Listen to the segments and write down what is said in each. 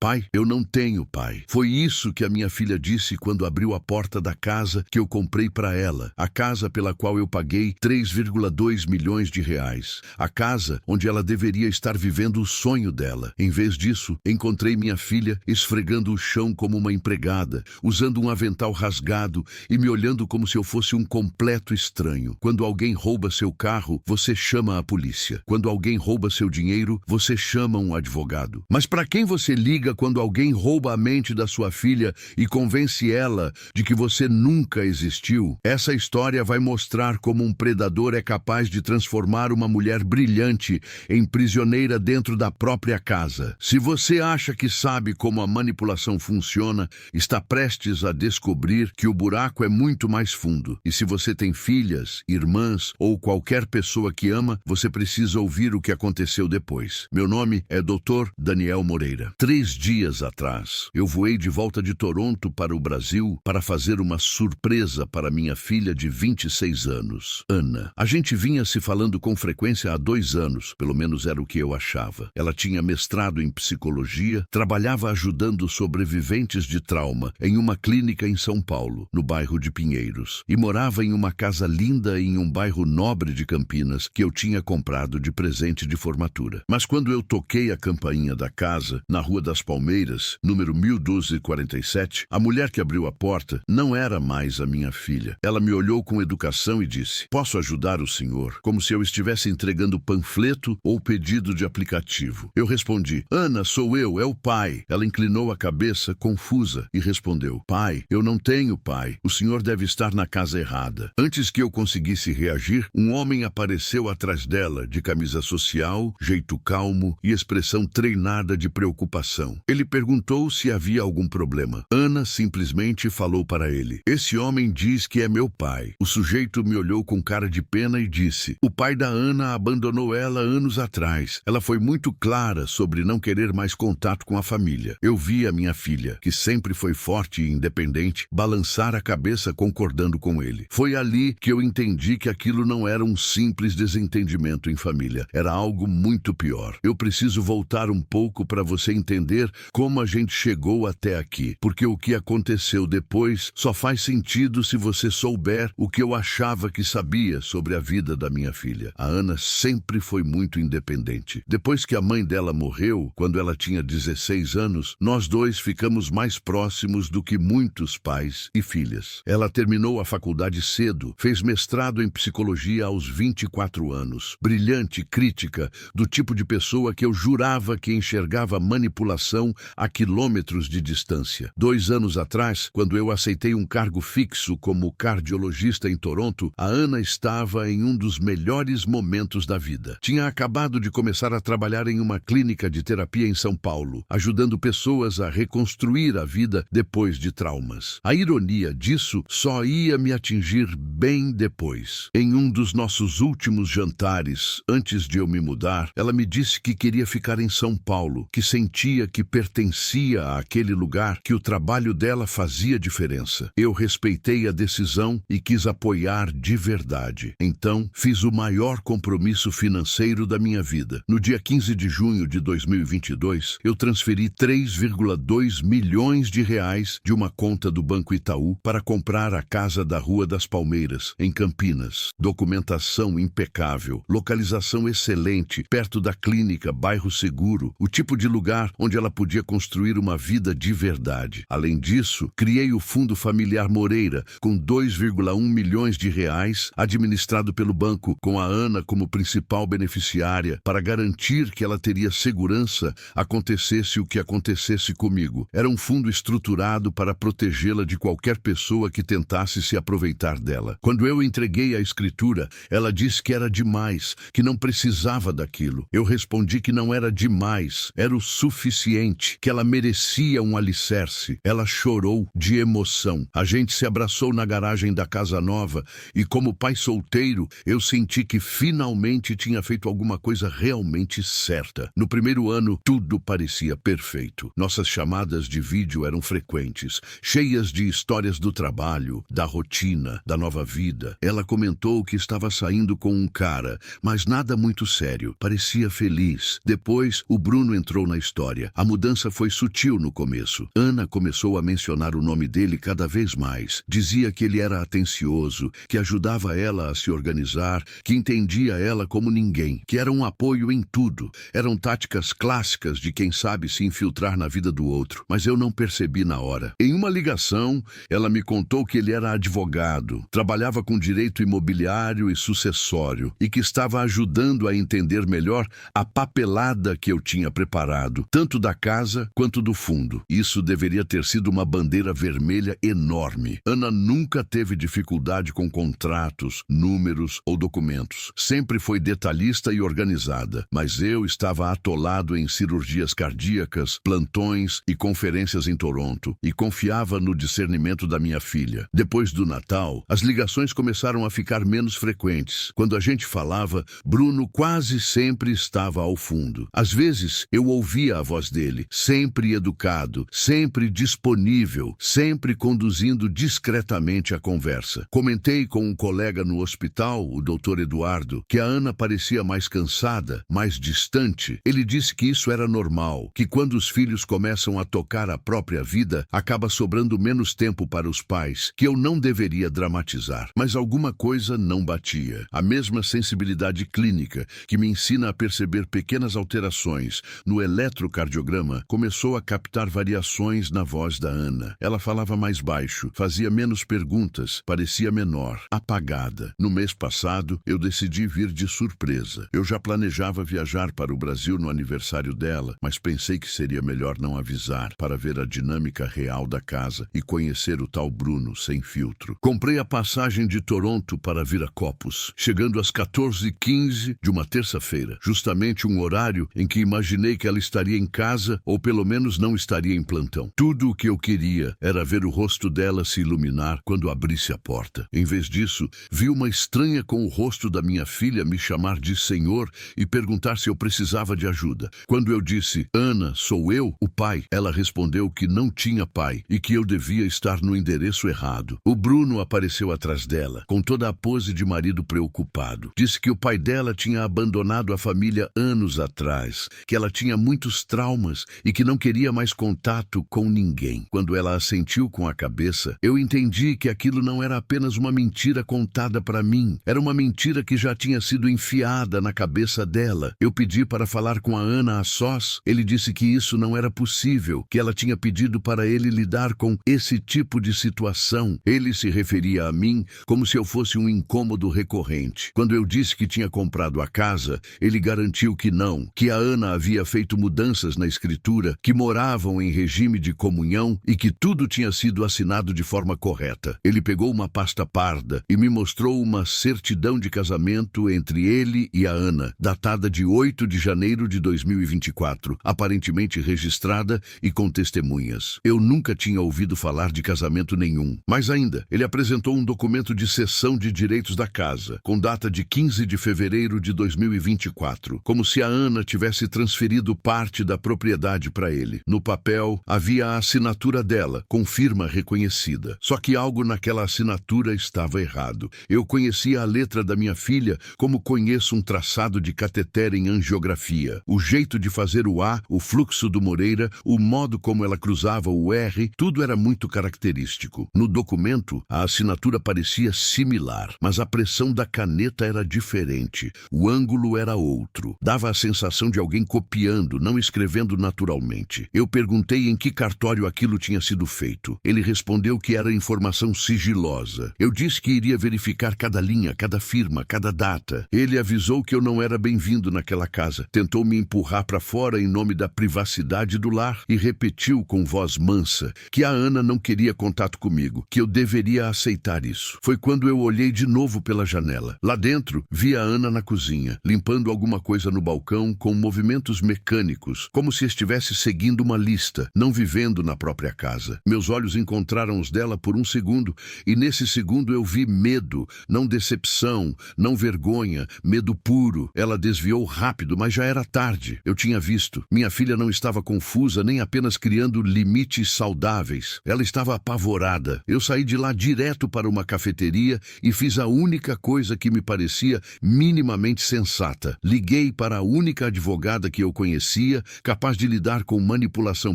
Pai, eu não tenho pai. Foi isso que a minha filha disse quando abriu a porta da casa que eu comprei para ela. A casa pela qual eu paguei 3,2 milhões de reais. A casa onde ela deveria estar vivendo o sonho dela. Em vez disso, encontrei minha filha esfregando o chão como uma empregada, usando um avental rasgado e me olhando como se eu fosse um completo estranho. Quando alguém rouba seu carro, você chama a polícia. Quando alguém rouba seu dinheiro, você chama um advogado. Mas para quem você liga quando alguém rouba a mente da sua filha e convence ela de que você nunca existiu? Essa história vai mostrar como um predador é capaz de transformar uma mulher brilhante em prisioneira dentro da própria casa. Se você acha que sabe como a manipulação funciona, está prestes a descobrir que o buraco é muito mais fundo. E se você tem filhas, irmãs ou qualquer pessoa que ama, você precisa ouvir o que aconteceu depois. Meu nome é Dr. Daniel Moreira. 3 dias atrás, eu voei de volta de Toronto para o Brasil para fazer uma surpresa para minha filha de 26 anos, Ana. A gente vinha se falando com frequência há 2 anos, pelo menos era o que eu achava. Ela tinha mestrado em psicologia, trabalhava ajudando sobreviventes de trauma em uma clínica em São Paulo, no bairro de Pinheiros, e morava em uma casa linda em um bairro nobre de Campinas que eu tinha comprado de presente de formatura. Mas quando eu toquei a campainha da casa, na Rua das Palmeiras, número 1247, a mulher que abriu a porta não era mais a minha filha. Ela me olhou com educação e disse: "Posso ajudar o senhor?", como se eu estivesse entregando panfleto ou pedido de aplicativo. Eu respondi: "Ana, sou eu, é o pai." Ela inclinou a cabeça, confusa, e respondeu: "Pai, eu não tenho pai. O senhor deve estar na casa errada." Antes que eu conseguisse reagir, um homem apareceu atrás dela, de camisa social, jeito calmo e expressão treinada de preocupação. Ele perguntou se havia algum problema. Ana simplesmente falou para ele: "Esse homem diz que é meu pai." O sujeito me olhou com cara de pena e disse: "O pai da Ana abandonou ela anos atrás. Ela foi muito clara sobre não querer mais contato com a família." Eu vi a minha filha, que sempre foi forte e independente, balançar a cabeça concordando com ele. Foi ali que eu entendi que aquilo não era um simples desentendimento em família. Era algo muito pior. Eu preciso voltar um pouco para você entender como a gente chegou até aqui, porque o que aconteceu depois só faz sentido se você souber o que eu achava que sabia sobre a vida da minha filha. A Ana sempre foi muito independente. Depois que a mãe dela morreu, quando ela tinha 16 anos, nós dois ficamos mais próximos do que muitos pais e filhas. Ela terminou a faculdade cedo, fez mestrado em psicologia aos 24 anos. Brilhante, crítica, do tipo de pessoa que eu jurava que enxergava manipulação a quilômetros de distância. 2 anos atrás, quando eu aceitei um cargo fixo como cardiologista em Toronto, a Ana estava em um dos melhores momentos da vida. Tinha acabado de começar a trabalhar em uma clínica de terapia em São Paulo, ajudando pessoas a reconstruir a vida depois de traumas. A ironia disso só ia me atingir bem depois. Em um dos nossos últimos jantares, antes de eu me mudar, ela me disse que queria ficar em São Paulo, que sentia que pertencia àquele lugar, que o trabalho dela fazia diferença. Eu respeitei a decisão e quis apoiar de verdade. Então, fiz o maior compromisso financeiro da minha vida. No dia 15 de junho de 2022, eu transferi 3,2 milhões de reais de uma conta do Banco Itaú para comprar a casa da Rua das Palmeiras, em Campinas. Documentação impecável, localização excelente, perto da clínica, bairro seguro, o tipo de lugar onde ela podia construir uma vida de verdade. Além disso, criei o Fundo Familiar Moreira, com 2,1 milhões de reais, administrado pelo banco, com a Ana como principal beneficiária, para garantir que ela teria segurança acontecesse o que acontecesse comigo. Era um fundo estruturado para protegê-la de qualquer pessoa que tentasse se aproveitar dela. Quando eu entreguei a escritura, ela disse que era demais, que não precisava daquilo. Eu respondi que não era demais, era o suficiente, que ela merecia um alicerce. Ela chorou de emoção. A gente se abraçou na garagem da casa nova e, como pai solteiro, eu senti que finalmente tinha feito alguma coisa realmente certa. No primeiro ano, tudo parecia perfeito. Nossas chamadas de vídeo eram frequentes, cheias de histórias do trabalho, da rotina, da nova vida. Ela comentou que estava saindo com um cara, mas nada muito sério. Parecia feliz. Depois, o Bruno entrou na história. A mudança foi sutil no começo. Ana começou a mencionar o nome dele cada vez mais. Dizia que ele era atencioso, que ajudava ela a se organizar, que entendia ela como ninguém, que era um apoio em tudo. Eram táticas clássicas de quem sabe se infiltrar na vida do outro, mas eu não percebi na hora. Em uma ligação, ela me contou que ele era advogado, trabalhava com direito imobiliário e sucessório e que estava ajudando a entender melhor a papelada que eu tinha preparado, tanto da casa quanto do fundo. Isso deveria ter sido uma bandeira vermelha enorme. Ana nunca teve dificuldade com contratos, números ou documentos. Sempre foi detalhista e organizada, mas eu estava atolado em cirurgias cardíacas, plantões e conferências em Toronto e confiava no discernimento da minha filha. Depois do Natal, as ligações começaram a ficar menos frequentes. Quando a gente falava, Bruno quase sempre estava ao fundo. Às vezes, eu ouvia a voz dele, sempre educado, sempre disponível, sempre conduzindo discretamente a conversa. Comentei com um colega no hospital, o Dr. Eduardo, que a Ana parecia mais cansada, mais distante. Ele disse que isso era normal, que quando os filhos começam a tocar a própria vida, acaba sobrando menos tempo para os pais, que eu não deveria dramatizar. Mas alguma coisa não batia. A mesma sensibilidade clínica que me ensina a perceber pequenas alterações no eletrocardiograma começou a captar variações na voz da Ana. Ela falava mais baixo, fazia menos perguntas, parecia menor, apagada. No mês passado, eu decidi vir de surpresa. Eu já planejava viajar para o Brasil no aniversário dela, mas pensei que seria melhor não avisar para ver a dinâmica real da casa e conhecer o tal Bruno sem filtro. Comprei a passagem de Toronto para Viracopos, chegando às 14h15 de uma terça-feira, justamente um horário em que imaginei que ela estaria em casa ou pelo menos não estaria em plantão. Tudo o que eu queria era ver o rosto dela se iluminar quando abrisse a porta. Em vez disso, vi uma estranha com o rosto da minha filha me chamar de senhor e perguntar se eu precisava de ajuda. Quando eu disse, Ana, sou eu, o pai, ela respondeu que não tinha pai e que eu devia estar no endereço errado. O Bruno apareceu atrás dela, com toda a pose de marido preocupado. Disse que o pai dela tinha abandonado a família anos atrás, que ela tinha muitos traumas e que não queria mais contato com ninguém. Quando ela assentiu com a cabeça, eu entendi que aquilo não era apenas uma mentira contada para mim. Era uma mentira que já tinha sido enfiada na cabeça dela. Eu pedi para falar com a Ana a sós. Ele disse que isso não era possível, que ela tinha pedido para ele lidar com esse tipo de situação. Ele se referia a mim como se eu fosse um incômodo recorrente. Quando eu disse que tinha comprado a casa, ele garantiu que não, que a Ana havia feito mudanças na escritura, que moravam em regime de comunhão e que tudo tinha sido assinado de forma correta. Ele pegou uma pasta parda e me mostrou uma certidão de casamento entre ele e a Ana, datada de 8 de janeiro de 2024, aparentemente registrada e com testemunhas. Eu nunca tinha ouvido falar de casamento nenhum. Mais ainda, ele apresentou um documento de cessão de direitos da casa, com data de 15 de fevereiro de 2024, como se a Ana tivesse transferido parte da propriedade para ele. No papel, havia a assinatura dela, com firma reconhecida. Só que algo naquela assinatura estava errado. Eu conhecia a letra da minha filha como conheço um traçado de cateter em angiografia. O jeito de fazer o A, o fluxo do Moreira, o modo como ela cruzava o R, tudo era muito característico. No documento, a assinatura parecia similar, mas a pressão da caneta era diferente. O ângulo era outro. Dava a sensação de alguém copiando, não escrevendo naturalmente. Eu perguntei em que cartório aquilo tinha sido feito. Ele respondeu que era informação sigilosa. Eu disse que iria verificar cada linha, cada firma, cada data. Ele avisou que eu não era bem-vindo naquela casa. Tentou me empurrar para fora em nome da privacidade do lar e repetiu com voz mansa que a Ana não queria contato comigo, que eu deveria aceitar isso. Foi quando eu olhei de novo pela janela. Lá dentro, vi a Ana na cozinha, limpando alguma coisa no balcão com movimentos mecânicos, como se estivesse seguindo uma lista, não vivendo na própria casa. Meus olhos encontraram os dela por um segundo, e nesse segundo eu vi medo, não decepção, não vergonha, medo puro. Ela desviou rápido, mas já era tarde. Eu tinha visto. Minha filha não estava confusa, nem apenas criando limites saudáveis. Ela estava apavorada. Eu saí de lá direto para uma cafeteria e fiz a única coisa que me parecia minimamente sensata. Liguei para a única advogada que eu conhecia, capaz de lidar com manipulação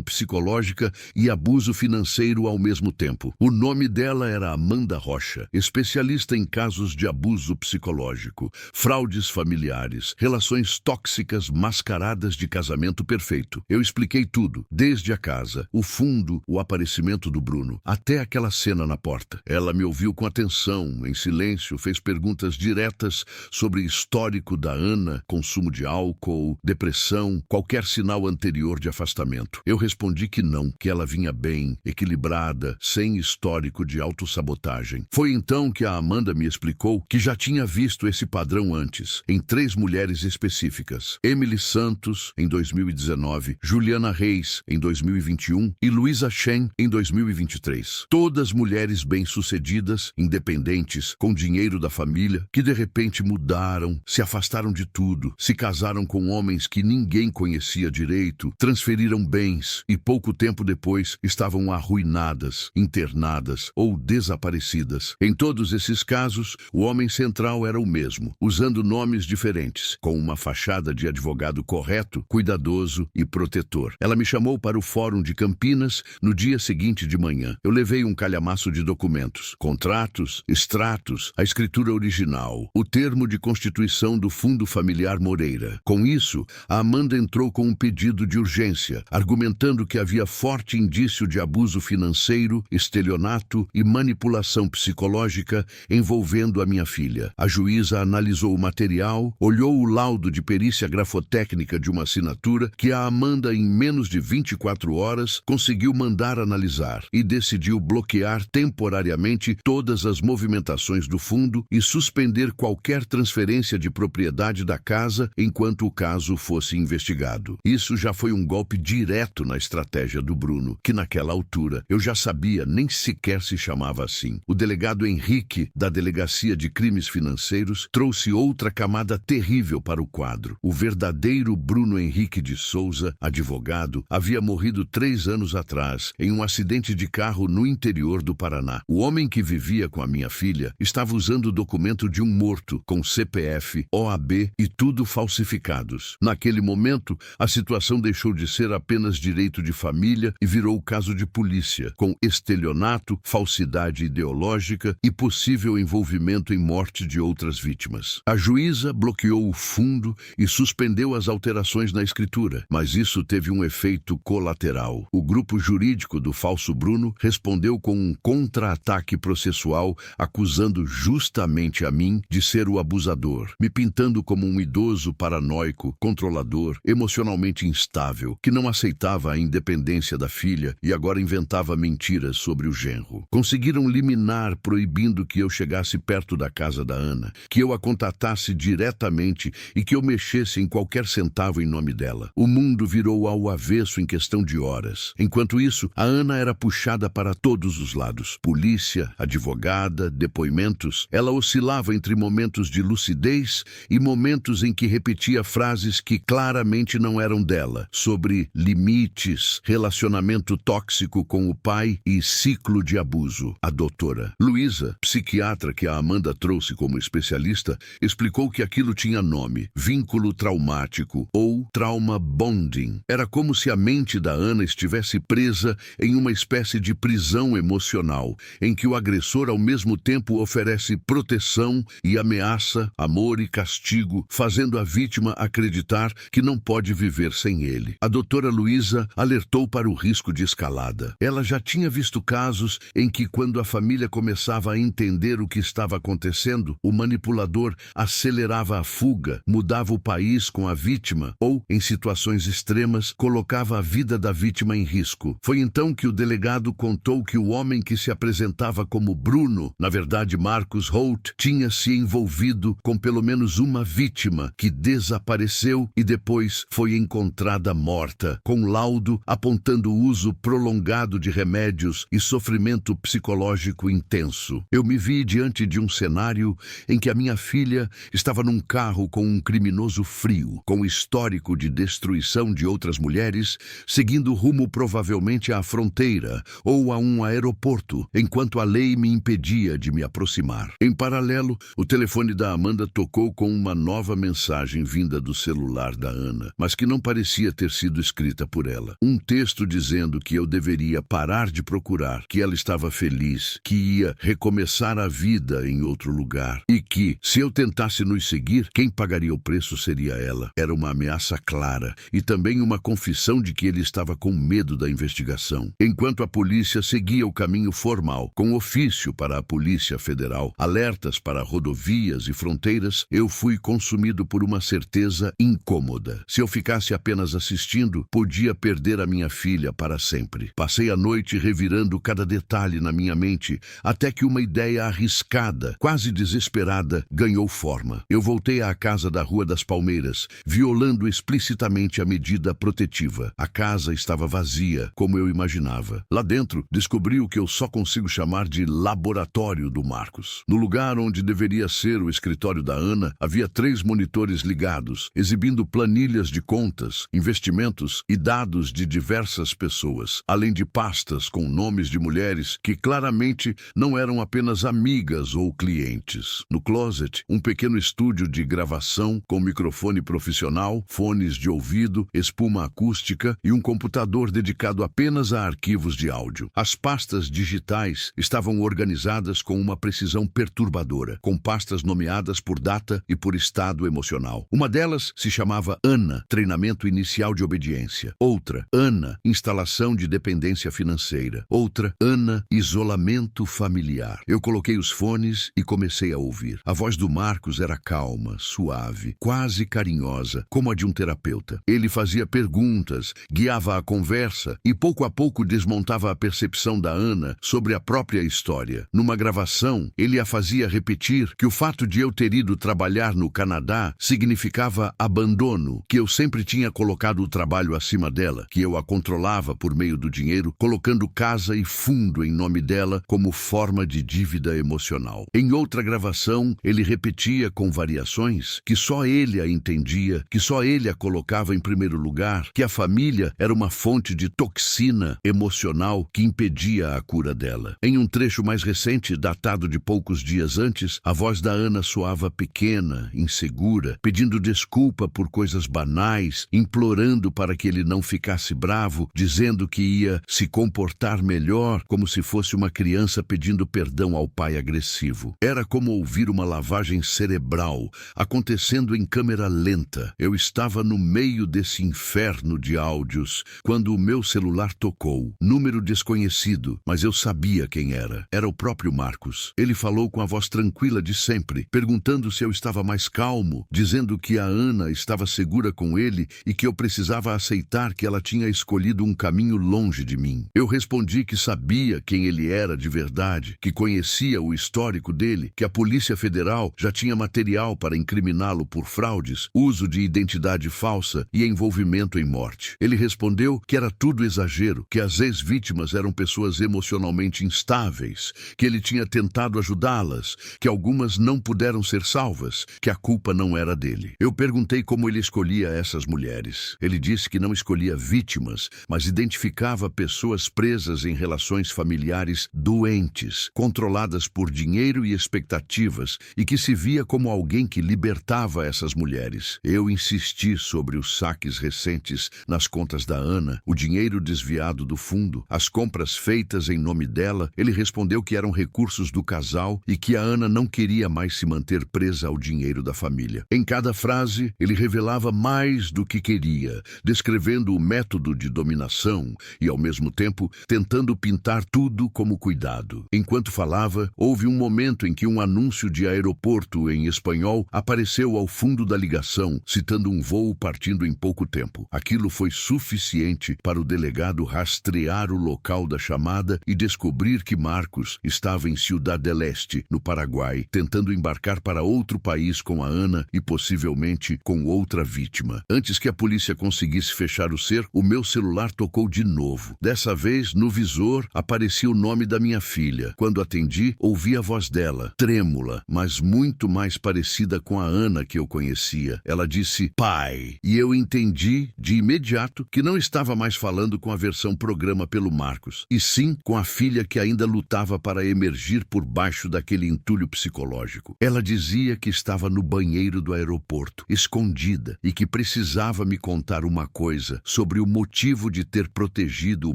psicológica e abuso financeiro ao mesmo tempo. O nome dela era Amanda Rocha, especialista em casos de abuso psicológico, fraudes familiares, relações tóxicas mascaradas de casamento perfeito. Eu expliquei tudo, desde a casa, o fundo, o aparecimento do Bruno, até aquela cena na porta. Ela me ouviu com atenção, em silêncio, fez perguntas diretas sobre histórico da Ana, consumo de álcool, depressão, qualquer sinal anterior de afastamento. Eu respondi que não, que ela vinha bem, equilibrada, sem histórico de autossabotagem. Foi então que a Amanda me explicou que já tinha visto esse padrão antes, em 3 mulheres específicas: Emily Santos, em 2019, Juliana Reis, em 2021 e Luísa Chen, em 2023. Todas mulheres bem-sucedidas, independentes, com dinheiro da família, que de repente mudaram, se afastaram de tudo, se casaram com homens que ninguém conhecia direito, transferiram bens e pouco tempo depois estavam arruinadas, internadas ou desaparecidas. Em todos esses casos, o homem central era o mesmo, usando nomes diferentes, com uma fachada de advogado correto, cuidadoso e protetor. Ela me chamou para o Fórum de Campinas no dia seguinte de manhã. Eu levei um calhamaço de documentos, contratos, extratos, a escritura original, o termo de constituição do Fundo Familiar Moreira. Com isso, a Amanda entrou com um pedido de urgência, argumentando que havia forte indício de abuso financeiro, estelionato e manipulação psicológica envolvendo a minha filha. A juíza analisou o material, olhou o laudo de perícia grafotécnica de uma assinatura que a Amanda, em menos de 24 horas, conseguiu mandar analisar e decidiu bloquear temporariamente todas as movimentações do fundo e suspender qualquer transferência de propriedade da casa enquanto o caso fosse investigado. Isso já foi um golpe direto na estratégia do Bruno, que naquela altura eu já sabia nem sequer se chamava assim. O delegado Henrique, da Delegacia de Crimes Financeiros, trouxe outra camada terrível para o quadro. O verdadeiro Bruno Henrique de Souza, advogado, havia morrido 3 anos atrás, em um acidente de carro no interior do Paraná. O homem que vivia com a minha filha estava usando o documento de um morto, com CPF, OAB e tudo falsificados. Naquele momento, a situação deixou de ser apenas direito de família e virou caso de polícia, com estelionato, falsidade ideológica e possível envolvimento em morte de outras vítimas. A juíza bloqueou o fundo e suspendeu as alterações na escritura, mas isso teve um efeito colateral. O grupo jurídico do falso Bruno respondeu com um contra-ataque processual, acusando justamente a mim de ser o abusador, me pintando como um idoso paranoico, controlador, emocionalmente instável, que não aceitava a independência da filha e agora inventava mentiras sobre o genro. Conseguiram liminar proibindo que eu chegasse perto da casa da Ana, que eu a contatasse diretamente e que eu mexesse em qualquer centavo em nome dela. O mundo virou ao avesso em questão de horas. Enquanto isso, a Ana era puxada para todos os lados. Polícia, advogada, depoimentos. Ela oscilava entre momentos de lucidez e momentos em que repetia frases que claramente não eram dela, sobre limites, relacionamento tóxico com o pai e ciclo de abuso. A doutora Luísa, psiquiatra que a Amanda trouxe como especialista, explicou que aquilo tinha nome: vínculo traumático ou trauma bonding. Era como se a mente da Ana estivesse presa em uma espécie de prisão emocional, em que o agressor ao mesmo tempo oferece proteção e ameaça, amor e castigo, fazendo a vítima acreditar que não pode viver sem ele. A doutora Luísa alertou para o risco de escalada. Ela já tinha visto casos em que, quando a família começava a entender o que estava acontecendo, o manipulador acelerava a fuga, mudava o país com a vítima ou, em situações extremas, colocava a vida da vítima em risco. Foi então que o delegado contou que o homem que se apresentava como Bruno, na verdade Marcos Holt, tinha se envolvido com pelo menos uma vítima que desapareceu e depois foi encontrada morta, com laudo apontando o uso prolongado de remédios e sofrimento psicológico intenso. Eu me vi diante de um cenário em que a minha filha estava num carro com um criminoso frio, com histórico de destruição de outras mulheres, seguindo rumo provavelmente à fronteira ou a um aeroporto, enquanto a lei me impedia de me aproximar. Em paralelo, o telefone da Amanda tocou com uma nova mensagem vinda do celular da Ana, mas que não parecia ter sido escrita por ela. Um texto dizendo que eu deveria parar de procurar, que ela estava feliz, que ia recomeçar a vida em outro lugar e que, se eu tentasse nos seguir, quem pagaria o preço seria ela. Era uma ameaça clara e também uma confissão de que ele estava com medo da investigação. Enquanto a polícia seguia o caminho formal, com ofício para a Polícia Federal, alertas para rodovias e fronteiras, eu fui consumido por uma certeza incômoda. Se eu ficasse apenas assistindo, podia perder a minha filha para sempre. Passei a noite revirando cada detalhe na minha mente, até que uma ideia arriscada, quase desesperada, ganhou forma. Eu voltei à casa da Rua das Palmeiras, violando explicitamente a medida protetiva. A casa estava vazia, como eu imaginava. Lá dentro, descobri o que eu só consigo chamar de laboratório do Marcos. No lugar onde deveria ser o escritório da Ana, havia 3 monitores ligados, exibindo planilhas de contas, investimentos e dados de diversas pessoas, além de pastas com nomes de mulheres que claramente não eram apenas amigas ou clientes. No closet, um pequeno estúdio de gravação com microfone profissional, fones de ouvido, espuma acústica e um computador dedicado apenas a arquivos de áudio. As pastas digitais estavam organizadas com uma precisão perturbadora, com pastas nomeadas por data e por estado emocional. Uma delas se chamava Ana, treinamento inicial de obediência. Outra, Ana, instalação de dependência financeira. Outra, Ana, isolamento familiar. Eu coloquei os fones e comecei a ouvir. A voz do Marcos era calma, suave, quase carinhosa, como a de um terapeuta. Ele fazia perguntas, guiava a conversa e pouco a pouco desmontava a percepção da Ana sobre a própria história. Numa gravação, ele a fazia repetir que o fato de eu ter ido trabalhar no Canadá significava abandono, que eu sempre tinha colocado o trabalho acima dela, que eu a controlava por meio do dinheiro, colocando casa e fundo em nome dela como forma de dívida emocional. Em outra gravação, ele repetia com variações que só ele a entendia, que só ele a colocava em primeiro lugar, que a família era uma fonte de toxina emocional que impedia a cura dela. Em um trecho mais recente, datado de poucos dias antes, a voz da Ana soava pequena, insegura, pedindo desculpa por coisas banais, implorando para que ele não ficasse bravo, dizendo que ia se comportar melhor, como se fosse uma criança pedindo perdão ao pai agressivo. Era como ouvir uma lavagem cerebral acontecendo em câmera lenta. Eu estava no meio desse inferno de áudios quando o meu celular tocou. Número desconhecido, mas eu sabia quem era. Era o próprio Marcos. Ele falou com a voz tranquila de sempre, perguntando se eu estava mais calmo, dizendo que a Ana estava segura com ele e que eu precisava aceitar que ela tinha escolhido um caminho longe de mim. Eu respondi que sabia quem ele era de verdade, que conhecia o histórico dele, que a Polícia Federal já tinha material para incriminá-lo por fraudes, uso de identidade falsa e envolvimento em morte. Ele respondeu que era tudo exagero, que as ex-vítimas eram pessoas emocionalmente instáveis, que ele tinha tentado ajudá-las, que algumas não puderam ser salvas, que a culpa não era dele. Eu perguntei como ele escolhia essas mulheres. Ele disse que não escolhia vítimas, mas identificava pessoas presas em relações familiares doentes, controladas por dinheiro e expectativas, e que se via como alguém que libertava essas mulheres. Eu insisti sobre os saques recentes nas contas da Ana, o dinheiro desviado do fundo, as compras feitas em nome dela. Ele respondeu que eram recursos do casal e que a Ana não queria mais se manter presa ao dinheiro da família. Em cada frase, ele revelava mais do que queria, descrevendo o método de dominação e, ao mesmo tempo, tentando pintar tudo como cuidado. Enquanto falava, houve um momento em que um anúncio de aeroporto em espanhol apareceu ao fundo da ligação, citando um voo partindo em pouco tempo. Aquilo foi suficiente para o delegado rastrear o local da chamada e descobrir que Marcos estava em Ciudad del Este, no Paraguai, tentando embarcar para outro país com a Ana e possivelmente com outra vítima. Antes que a polícia conseguisse fechar o cerco, o meu celular tocou de novo. Dessa vez, no visor, aparecia o nome da minha filha. Quando atendi, ouvi a voz dela, trêmula, mas muito mais parecida com a Ana que eu conhecia. Ela disse, pai, e eu entendi de imediato que não estava mais falando com a versão programa pelo Marcos, e sim com a filha que ainda lutava para emergir por baixo daquele entulho psicológico. Ela dizia que estava no banheiro do aeroporto, escondida, e que precisava me contar perguntar uma coisa sobre o motivo de ter protegido o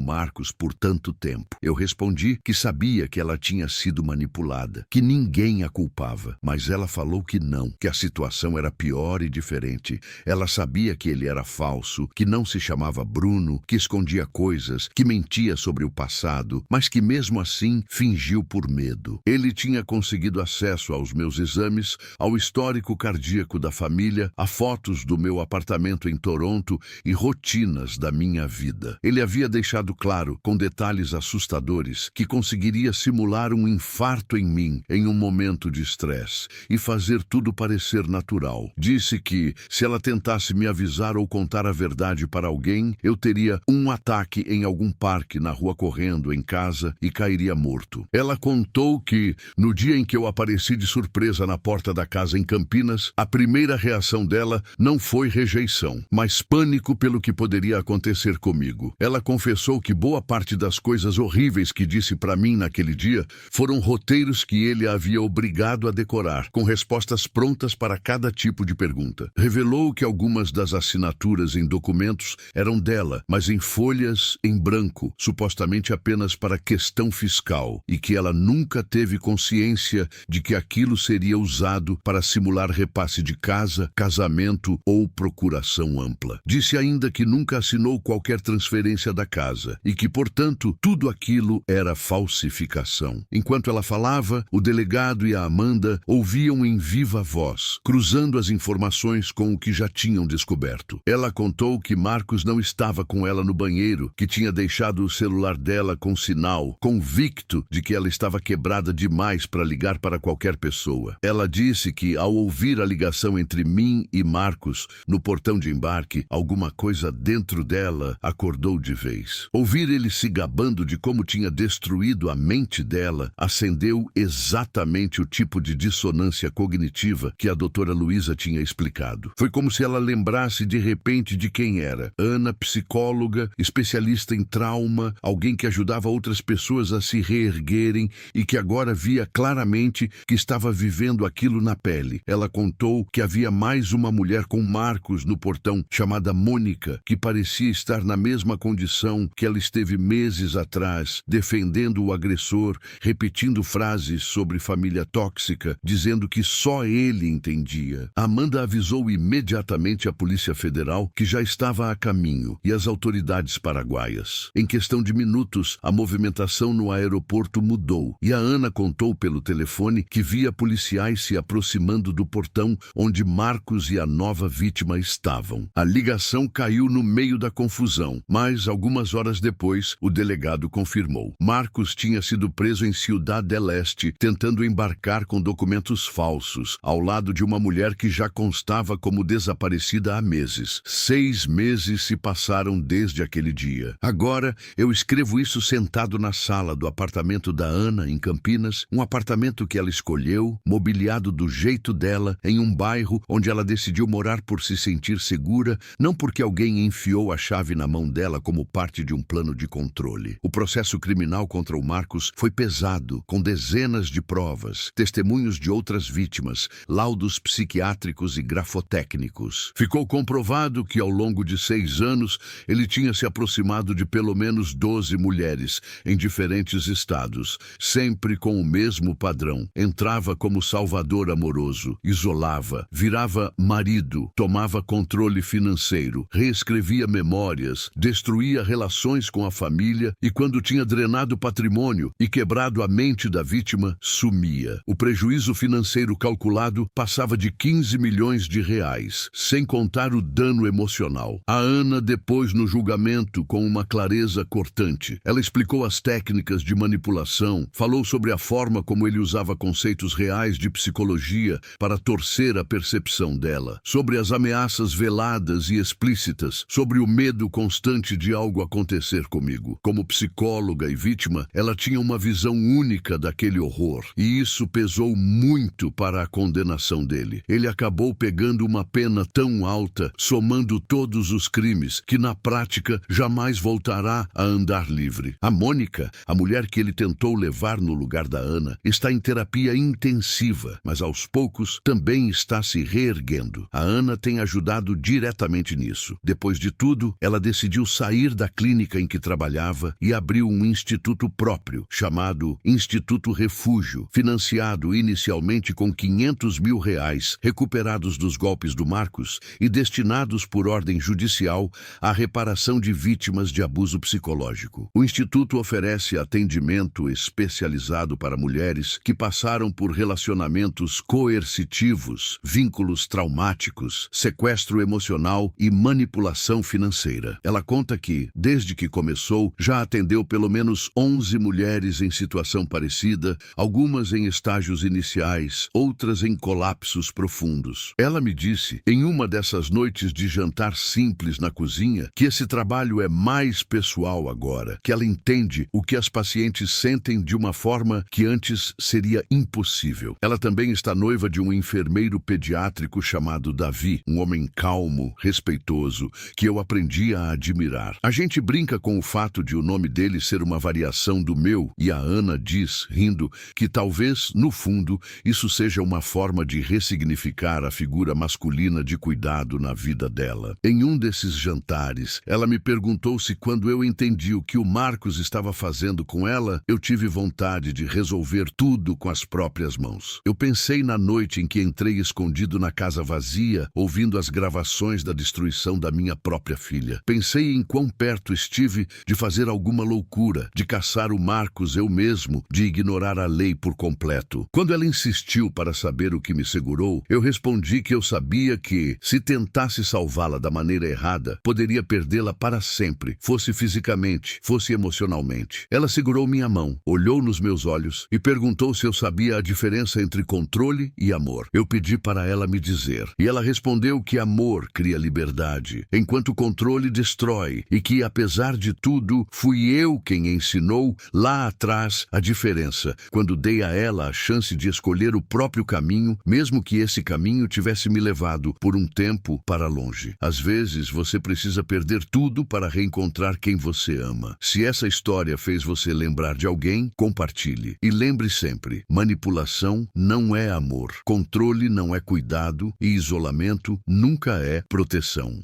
Marcos por tanto tempo. Eu respondi que sabia que ela tinha sido manipulada, que ninguém a culpava, mas ela falou que não, que a situação era pior e diferente. Ela sabia que ele era falso, que não se chamava Bruno, que escondia coisas, que mentia sobre o passado, mas que mesmo assim fingiu por medo. Ele tinha conseguido acesso aos meus exames, ao histórico cardíaco da família, a fotos do meu apartamento em Toronto e rotinas da minha vida. Ele havia deixado claro, com detalhes assustadores, que conseguiria simular um infarto em mim em um momento de estresse e fazer tudo parecer natural. Disse que, se ela tentasse me avisar ou contar a verdade para alguém, eu teria um ataque em algum parque, na rua correndo, em casa, e cairia morto. Ela contou que, no dia em que eu apareci de surpresa na porta da casa em Campinas, a primeira reação dela não foi rejeição, mas pânico pelo que poderia acontecer comigo. Ela confessou que boa parte das coisas horríveis que disse para mim naquele dia foram roteiros que ele havia obrigado a decorar, com respostas prontas para cada tipo de pergunta. Revelou que algumas das assinaturas em documentos eram dela, mas em folhas em branco, supostamente apenas para questão fiscal, e que ela nunca teve consciência de que aquilo seria usado para simular repasse de casa, casamento ou procuração ampla. Disse ainda que nunca assinou qualquer transferência da casa e que, portanto, tudo aquilo era falsificação. Enquanto ela falava, o delegado e a Amanda ouviam em viva voz, cruzando as informações com o que já tinham descoberto. Ela contou que Marcos não estava com ela no banheiro, que tinha deixado o celular dela com sinal, convicto de que ela estava quebrada demais para ligar para qualquer pessoa. Ela disse que, ao ouvir a ligação entre mim e Marcos no portão de embarque, alguma coisa dentro dela acordou de vez. Ouvir ele se gabando de como tinha destruído a mente dela acendeu exatamente o tipo de dissonância cognitiva que a doutora Luísa tinha explicado. Foi como se ela lembrasse de repente de quem era. Ana, psicóloga, especialista em trauma, alguém que ajudava outras pessoas a se reerguerem e que agora via claramente que estava vivendo aquilo na pele. Ela contou que havia mais uma mulher com Marcos no portão, chamada Mônica, que parecia estar na mesma condição que ela esteve meses atrás, defendendo o agressor, repetindo frases sobre família tóxica, dizendo que só ele entendia. Amanda avisou imediatamente a Polícia Federal, que já estava a caminho, e as autoridades paraguaias. Em questão de minutos, a movimentação no aeroporto mudou, e a Ana contou pelo telefone que via policiais se aproximando do portão onde Marcos e a nova vítima estavam. A ligação caiu no meio da confusão, mas algumas horas depois, o delegado confirmou. Marcos tinha sido preso em Ciudad del Este, tentando embarcar com documentos falsos, ao lado de uma mulher que já constava como desaparecida há meses. 6 meses se passaram desde aquele dia. Agora, eu escrevo isso sentado na sala do apartamento da Ana, em Campinas, um apartamento que ela escolheu, mobiliado do jeito dela, em um bairro onde ela decidiu morar por se sentir segura, não porque alguém enfiou a chave na mão dela como parte de um plano de controle. O processo criminal contra o Marcos foi pesado, com dezenas de provas, testemunhos de outras vítimas, laudos psiquiátricos e grafotécnicos. Ficou comprovado que, ao longo de 6 anos, ele tinha se aproximado de pelo menos 12 mulheres, em diferentes estados, sempre com o mesmo padrão. Entrava como salvador amoroso, isolava, virava marido, tomava controle financeiro, reescrevia memórias, destruía relações com a família e, quando tinha drenado patrimônio e quebrado a mente da vítima, sumia. O prejuízo financeiro calculado passava de 15 milhões de reais, sem contar o dano emocional. A Ana depôs no julgamento com uma clareza cortante. Ela explicou as técnicas de manipulação, falou sobre a forma como ele usava conceitos reais de psicologia para torcer a percepção dela, sobre as ameaças veladas e explícitas, sobre o medo constante de algo acontecer comigo. Como psicóloga e vítima, ela tinha uma visão única daquele horror, e isso pesou muito para a condenação dele. Ele acabou pegando uma pena tão alta, somando todos os crimes, que na prática jamais voltará a andar livre. A Mônica, a mulher que ele tentou levar no lugar da Ana, está em terapia intensiva, mas aos poucos também está se reerguendo. A Ana tem ajudado diretamente exatamente nisso. Depois de tudo, ela decidiu sair da clínica em que trabalhava e abriu um instituto próprio, chamado Instituto Refúgio, financiado inicialmente com R$ 500 mil, recuperados dos golpes do Marcos e destinados por ordem judicial à reparação de vítimas de abuso psicológico. O Instituto oferece atendimento especializado para mulheres que passaram por relacionamentos coercitivos, vínculos traumáticos, sequestro emocional e manipulação financeira. Ela conta que, desde que começou, já atendeu pelo menos 11 mulheres em situação parecida, algumas em estágios iniciais, outras em colapsos profundos. Ela me disse, em uma dessas noites de jantar simples na cozinha, que esse trabalho é mais pessoal agora, que ela entende o que as pacientes sentem de uma forma que antes seria impossível. Ela também está noiva de um enfermeiro pediátrico chamado Davi, um homem calmo, respeitoso, que eu aprendi a admirar. A gente brinca com o fato de o nome dele ser uma variação do meu, e a Ana diz, rindo, que talvez, no fundo, isso seja uma forma de ressignificar a figura masculina de cuidado na vida dela. Em um desses jantares, ela me perguntou se quando eu entendi o que o Marcos estava fazendo com ela, eu tive vontade de resolver tudo com as próprias mãos. Eu pensei na noite em que entrei escondido na casa vazia, ouvindo as gravações da destruição da minha própria filha. Pensei em quão perto estive de fazer alguma loucura, de caçar o Marcos eu mesmo, de ignorar a lei por completo. Quando ela insistiu para saber o que me segurou, eu respondi que eu sabia que, se tentasse salvá-la da maneira errada, poderia perdê-la para sempre, fosse fisicamente, fosse emocionalmente. Ela segurou minha mão, olhou nos meus olhos e perguntou se eu sabia a diferença entre controle e amor. Eu pedi para ela me dizer, e ela respondeu que amor cria liberdade, enquanto controle destrói, e que, apesar de tudo, fui eu quem ensinou lá atrás a diferença, quando dei a ela a chance de escolher o próprio caminho, mesmo que esse caminho tivesse me levado por um tempo para longe. Às vezes, você precisa perder tudo para reencontrar quem você ama. Se essa história fez você lembrar de alguém, compartilhe. E lembre sempre, manipulação não é amor, controle não é cuidado e isolamento nunca é proteção.